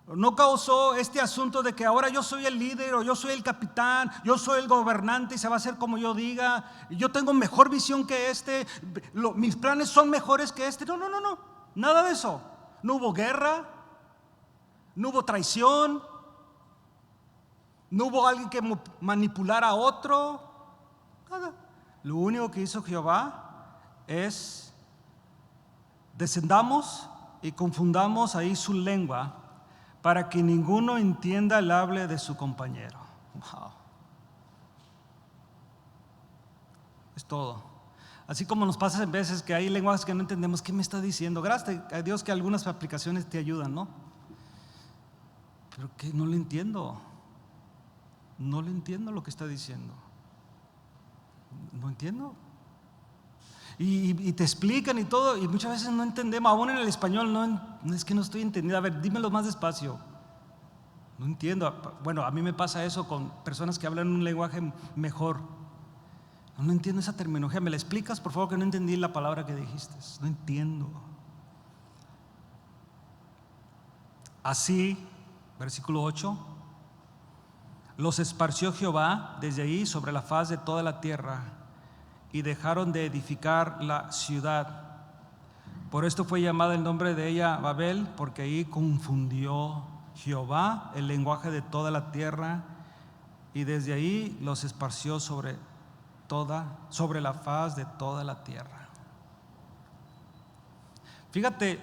No causó este asunto de que ahora yo soy el líder, o yo soy el capitán, yo soy el gobernante y se va a hacer como yo diga. Yo tengo mejor visión que mis planes son mejores que este. No, nada de eso. No hubo guerra, no hubo traición, no hubo alguien que manipulara a otro, nada. Lo único que hizo Jehová es: descendamos y confundamos ahí su lengua, para que ninguno entienda el hable de su compañero. Wow. Es todo. Así como nos pasa en veces que hay lenguajes que no entendemos. ¿Qué me está diciendo? Gracias a Dios que algunas aplicaciones te ayudan, ¿no? Pero que no le entiendo. No le entiendo lo que está diciendo. No entiendo. Y te explican y todo, y muchas veces no entendemos, aún en el español. No es que no estoy entendiendo. A ver, dímelo más despacio. No entiendo. Bueno, a mí me pasa eso con personas que hablan un lenguaje mejor. No entiendo esa terminología. ¿Me la explicas, por favor? Que no entendí la palabra que dijiste. No entiendo. Así, versículo 8: los esparció Jehová desde ahí sobre la faz de toda la tierra, y dejaron de edificar la ciudad. Por esto fue llamada el nombre de ella Babel, porque ahí confundió Jehová el lenguaje de toda la tierra, y desde ahí los esparció sobre la faz de toda la tierra. Fíjate,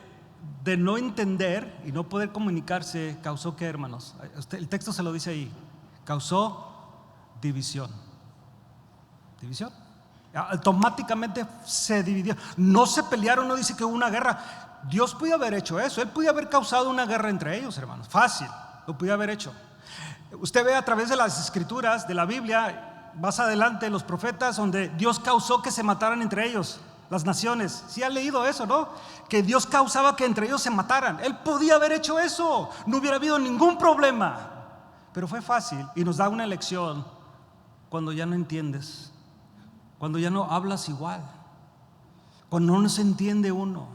de no entender y no poder comunicarse, ¿causó qué, hermanos? El texto se lo dice ahí: causó división. División. Automáticamente se dividió. No se pelearon, no dice que hubo una guerra. Dios pudo haber hecho eso. Él pudo haber causado una guerra entre ellos, hermanos. Fácil, lo pudo haber hecho. Usted ve a través de las escrituras de la Biblia, más adelante, los profetas, donde Dios causó que se mataran entre ellos, las naciones. ¿Sí han leído eso, no? Que Dios causaba que entre ellos se mataran. Él podía haber hecho eso, no hubiera habido ningún problema. Pero fue fácil, y nos da una lección cuando ya no entiendes, cuando ya no hablas igual, cuando no se entiende uno.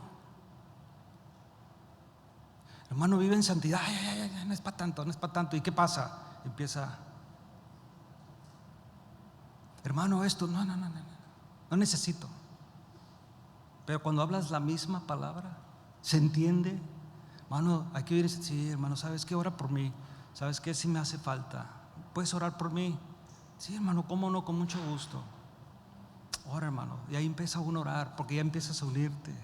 Hermano, vive en santidad. Ay, no es para tanto, no es para tanto. ¿Y qué pasa? Empieza: hermano, esto, no necesito. Pero cuando hablas la misma palabra, se entiende. Hermano, hay que oír. Sí, hermano, ¿sabes qué? Ora por mí. ¿Sabes qué? Si me hace falta. ¿Puedes orar por mí? Sí, hermano, ¿cómo no? Con mucho gusto. Ora, hermano. Y ahí empieza uno a orar, porque ya empiezas a unirte.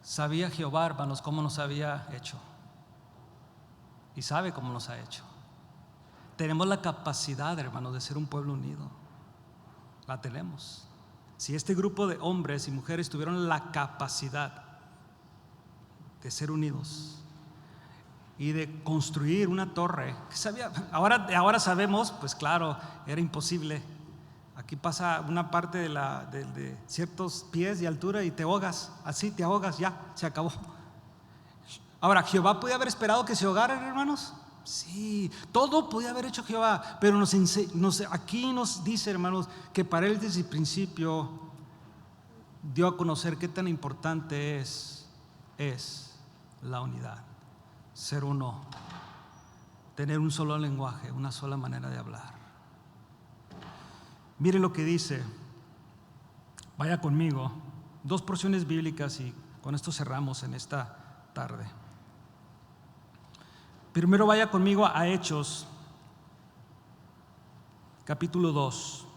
Sabía Jehová, hermanos, cómo nos había hecho, y sabe cómo nos ha hecho. Tenemos la capacidad, hermanos, de ser un pueblo unido. La tenemos. Si este grupo de hombres y mujeres tuvieron la capacidad de ser unidos, y de construir una torre. Ahora sabemos, pues claro, era imposible. Aquí pasa una parte de ciertos pies de altura y te ahogas, así te ahogas, ya, se acabó. Ahora, ¿Jehová podía haber esperado que se ahogaran, hermanos? Sí, todo podía haber hecho Jehová, pero aquí nos dice, hermanos, que para él desde el principio dio a conocer qué tan importante es la unidad, ser uno, tener un solo lenguaje, una sola manera de hablar. Mire lo que dice, vaya conmigo, 2 porciones bíblicas y con esto cerramos en esta tarde. Primero vaya conmigo a Hechos, capítulo 2.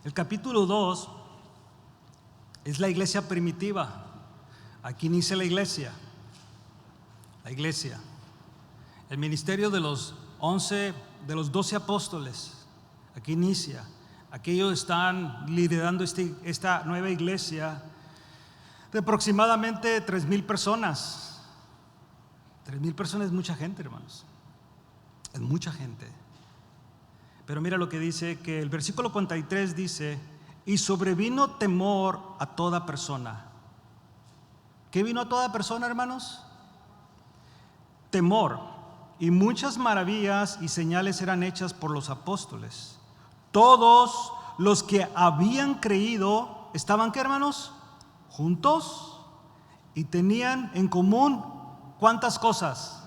El capítulo 2 es la iglesia primitiva. Aquí inicia la iglesia. El ministerio de los 12 apóstoles. Aquí inicia. Aquellos están liderando esta nueva iglesia de aproximadamente 3,000 personas. 3,000 personas es mucha gente, hermanos. Es mucha gente. Pero mira lo que dice, que el versículo 43 dice: y sobrevino temor a toda persona. ¿Qué vino a toda persona, hermanos? Temor. Y muchas maravillas y señales eran hechas por los apóstoles. Todos los que habían creído estaban, ¿qué, hermanos? Juntos y tenían en común ¿cuántas cosas?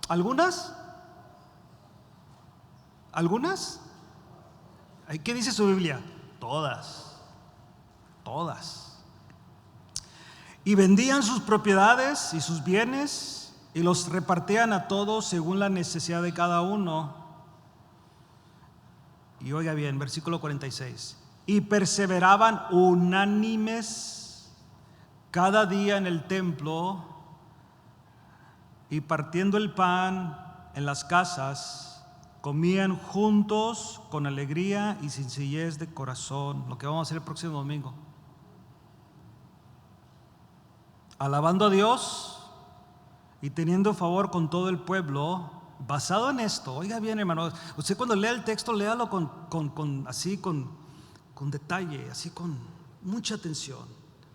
¿Algunas? ¿Algunas? ¿Qué dice su Biblia? Todas. Y vendían sus propiedades y sus bienes y los repartían a todos según la necesidad de cada uno. Y oiga bien, versículo 46. Y perseveraban unánimes cada día en el templo y partiendo el pan en las casas, comían juntos con alegría y sencillez de corazón. Lo que vamos a hacer el próximo domingo. Alabando a Dios y teniendo favor con todo el pueblo. Basado en esto, oiga bien, hermano, usted cuando lea el texto, léalo con detalle, así con mucha atención.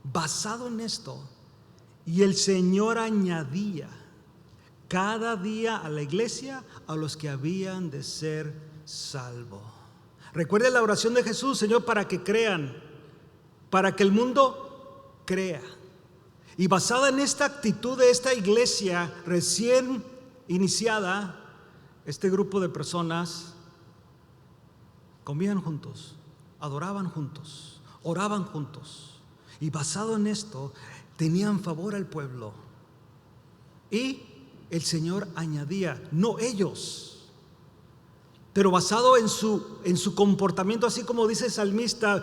Basado en esto, y el Señor añadía cada día a la iglesia a los que habían de ser salvos. Recuerde la oración de Jesús: Señor, para que crean, para que el mundo crea. Y basada en esta actitud de esta iglesia recién iniciada, este grupo de personas comían juntos, adoraban juntos, oraban juntos. Y basado en esto, tenían favor al pueblo. Y el Señor añadía, no ellos, pero basado en su comportamiento, así como dice el salmista: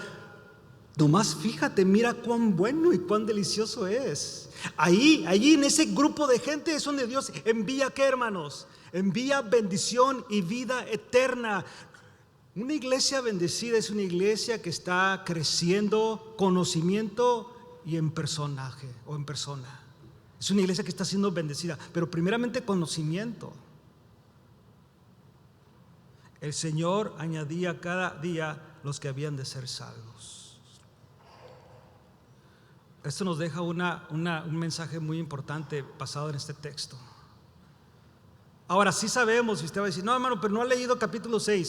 nomás fíjate, mira cuán bueno y cuán delicioso es. Allí en ese grupo de gente es donde Dios envía, ¿qué, hermanos? Envía bendición y vida eterna. Una iglesia bendecida es una iglesia que está creciendo conocimiento y en personaje o en persona. Es una iglesia que está siendo bendecida, pero primeramente conocimiento. El Señor añadía cada día los que habían de ser salvos. Esto nos deja un mensaje muy importante basado en este texto. Ahora sí sabemos, y usted va a decir: no, hermano, pero no ha leído capítulo 6.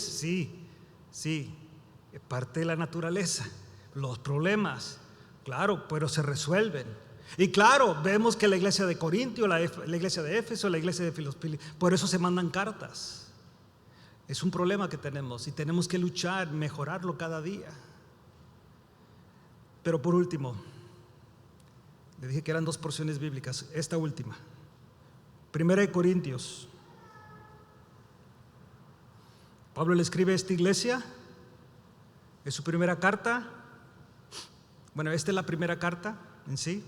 Sí, es parte de la naturaleza. Los problemas, claro, pero se resuelven. Y claro, vemos que la iglesia de Corintio, la iglesia de Éfeso, la iglesia de Filipos, por eso se mandan cartas. Es un problema que tenemos y tenemos que luchar, mejorarlo cada día. Pero por último, le dije que eran 2 porciones bíblicas. Esta última, 1 Corintios. Pablo le escribe a esta iglesia Es su primera carta. Bueno, esta es la primera carta en sí.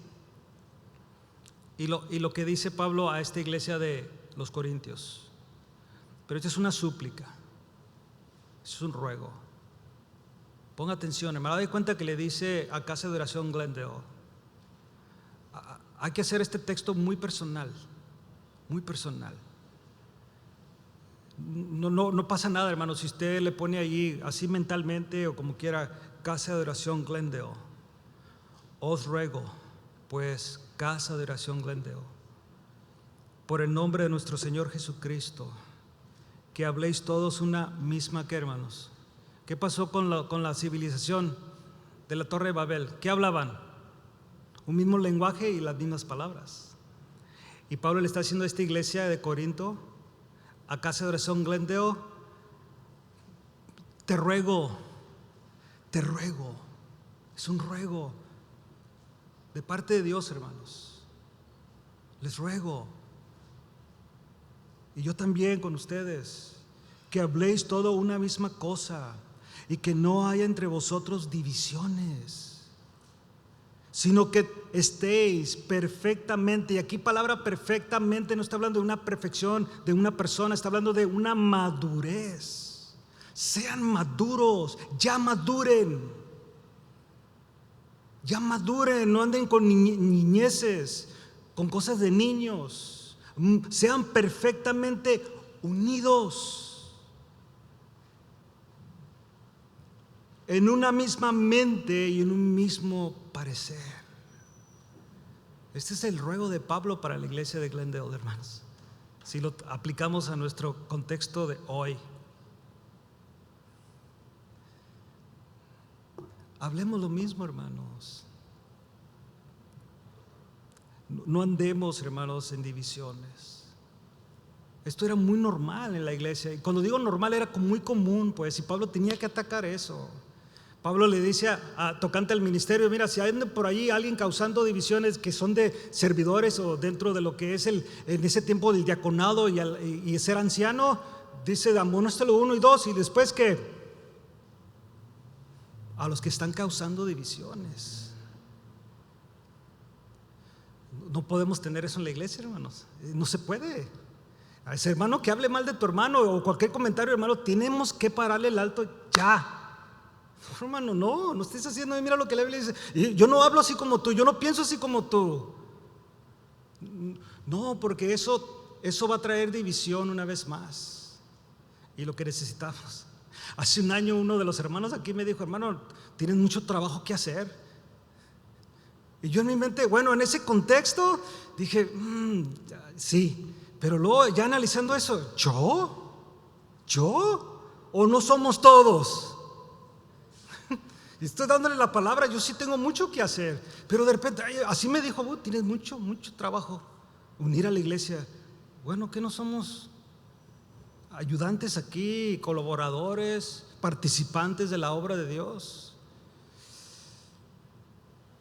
Y lo que dice Pablo a esta iglesia de los Corintios. Pero esta es una súplica, es un ruego. Ponga atención, hermano. Me doy cuenta que le dice a Casa de Oración Glendale. Hay que hacer este texto muy personal, muy personal. No pasa nada, hermano, si usted le pone allí así mentalmente o como quiera, Casa de Oración Glendale. Os ruego, pues, Casa de Oración Glendale, por el nombre de nuestro Señor Jesucristo, que habléis todos una misma que, hermanos. ¿Qué pasó con la civilización de la Torre de Babel? ¿Qué hablaban? Un mismo lenguaje y las mismas palabras. Y Pablo le está haciendo a esta iglesia de Corinto, a Casa de Oración Glendale, te ruego, es un ruego de parte de Dios, hermanos. Les ruego, y yo también con ustedes, que habléis todo una misma cosa y que no haya entre vosotros divisiones, sino que estéis perfectamente. Y aquí palabra perfectamente no está hablando de una perfección de una persona, está hablando de una madurez. Sean maduros, ya maduren, no anden con niñeces, con cosas de niños. Sean perfectamente unidos en una misma mente y en un mismo parecer. Este es el ruego de Pablo para la iglesia de Glendale, hermanos, si lo aplicamos a nuestro contexto de hoy. Hablemos lo mismo, hermanos. No andemos, hermanos, en divisiones. Esto era muy normal en la iglesia, y cuando digo normal era muy común, pues, y Pablo tenía que atacar eso. Pablo le dice tocante al ministerio: mira, si hay por ahí alguien causando divisiones que son de servidores o dentro de lo que es en ese tiempo del diaconado y ser anciano, dice: amonéstalo 1 y 2, y después que a los que están causando divisiones. No podemos tener eso en la iglesia, hermanos. No se puede. A ese hermano que hable mal de tu hermano o cualquier comentario, hermano, tenemos que pararle el alto ya. Hermano, no estés haciendo. Mira lo que la Biblia dice: yo no hablo así como tú, yo no pienso así como tú. No, porque eso va a traer división una vez más. Y lo que necesitamos. Hace un año uno de los hermanos aquí me dijo: hermano, tienes mucho trabajo que hacer. Y yo en mi mente, bueno, en ese contexto dije, sí. Pero luego ya analizando eso, ¿yo? ¿O no somos todos? Estoy dándole la palabra, yo sí tengo mucho que hacer. Pero de repente, así me dijo: tienes mucho trabajo. Unir a la iglesia. Bueno, ¿qué no somos ayudantes aquí, colaboradores, participantes de la obra de Dios?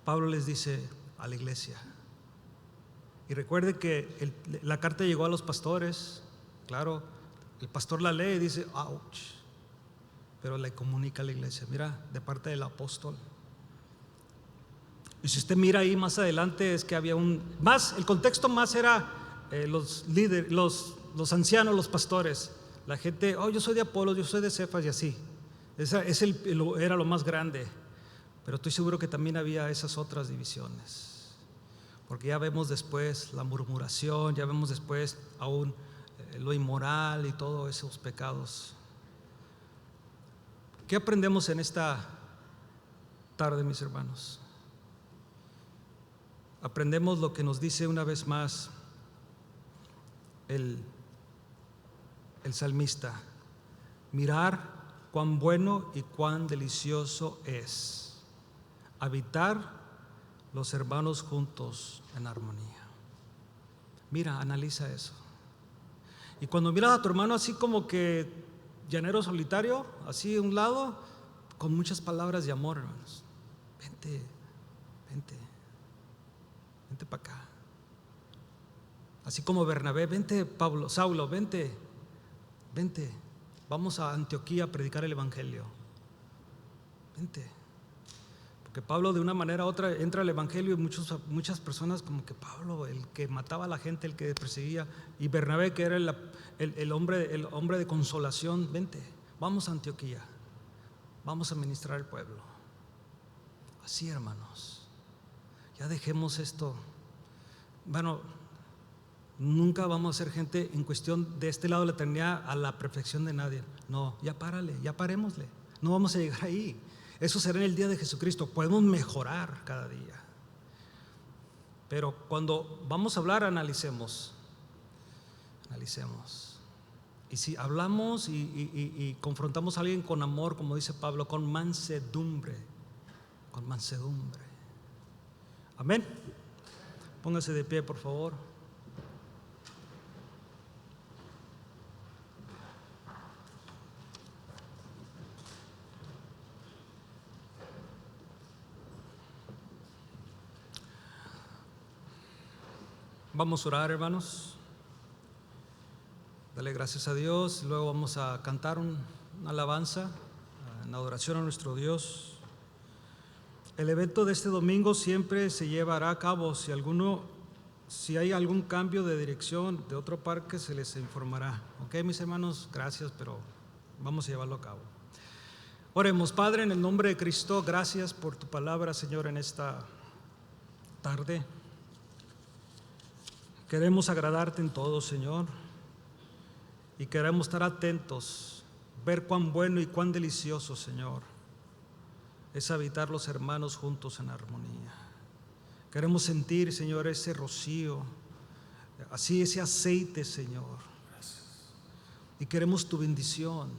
Pablo les dice a la iglesia. Y recuerde que la carta llegó a los pastores. Claro, el pastor la lee y dice: ouch. Pero le comunica a la iglesia: mira, de parte del apóstol. Y si usted mira ahí más adelante, es que había el contexto más era los líderes, los ancianos, los pastores. La gente: yo soy de Apolos, yo soy de Cefas, y así. Era lo más grande. Pero estoy seguro que también había esas otras divisiones, porque ya vemos después la murmuración, ya vemos después aún lo inmoral y todos esos pecados. ¿Qué aprendemos en esta tarde, mis hermanos? Aprendemos lo que nos dice una vez más el salmista: mirar cuán bueno y cuán delicioso es habitar los hermanos juntos en armonía. Mira, analiza eso. Y cuando miras a tu hermano así como que llanero solitario, así a un lado, con muchas palabras de amor, hermanos: vente para acá. Así como Bernabé: vente Saulo, vente, vamos a Antioquía a predicar el evangelio. Vente. Porque Pablo de una manera u otra entra al evangelio y muchas personas como que Pablo, el que mataba a la gente, el que perseguía, y Bernabé, que era el hombre de consolación. Vente, vamos a Antioquía, vamos a ministrar al pueblo. Así, hermanos, ya dejemos esto. Bueno, nunca vamos a ser gente en cuestión de este lado de la eternidad a la perfección de nadie. No, ya párale, ya parémosle. No vamos a llegar ahí. Eso será en el día de Jesucristo. Podemos mejorar cada día. Pero cuando vamos a hablar, analicemos. Y si hablamos y confrontamos a alguien con amor, como dice Pablo, con mansedumbre. Amén. Póngase de pie, por favor. Vamos a orar, hermanos. Dale gracias a Dios. Luego vamos a cantar una alabanza en adoración a nuestro Dios. El evento de este domingo siempre se llevará a cabo. Si hay algún cambio de dirección de otro parque, se les informará. Ok, mis hermanos, gracias, pero vamos a llevarlo a cabo. Oremos. Padre, en el nombre de Cristo, gracias por tu palabra, Señor, en esta tarde. Queremos agradarte en todo, Señor, y queremos estar atentos, ver cuán bueno y cuán delicioso, Señor, es habitar los hermanos juntos en armonía. Queremos sentir, Señor, ese rocío, así ese aceite, Señor. Y queremos tu bendición,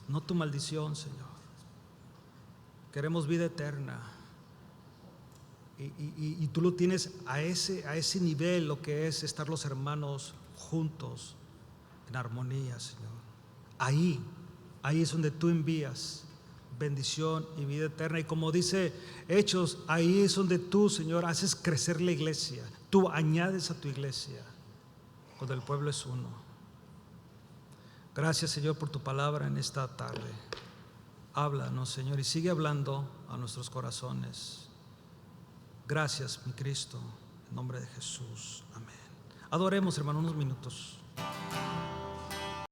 no tu maldición, Señor. Queremos vida eterna. Y tú lo tienes a ese nivel, lo que es estar los hermanos juntos en armonía, Señor. Ahí es donde tú envías bendición y vida eterna. Y como dice Hechos, ahí es donde tú, Señor, haces crecer la iglesia. Tú añades a tu iglesia cuando el pueblo es uno. Gracias, Señor, por tu palabra en esta tarde. Háblanos, Señor, y sigue hablando a nuestros corazones. Gracias, mi Cristo, en nombre de Jesús. Amén. Adoremos, hermano, unos minutos.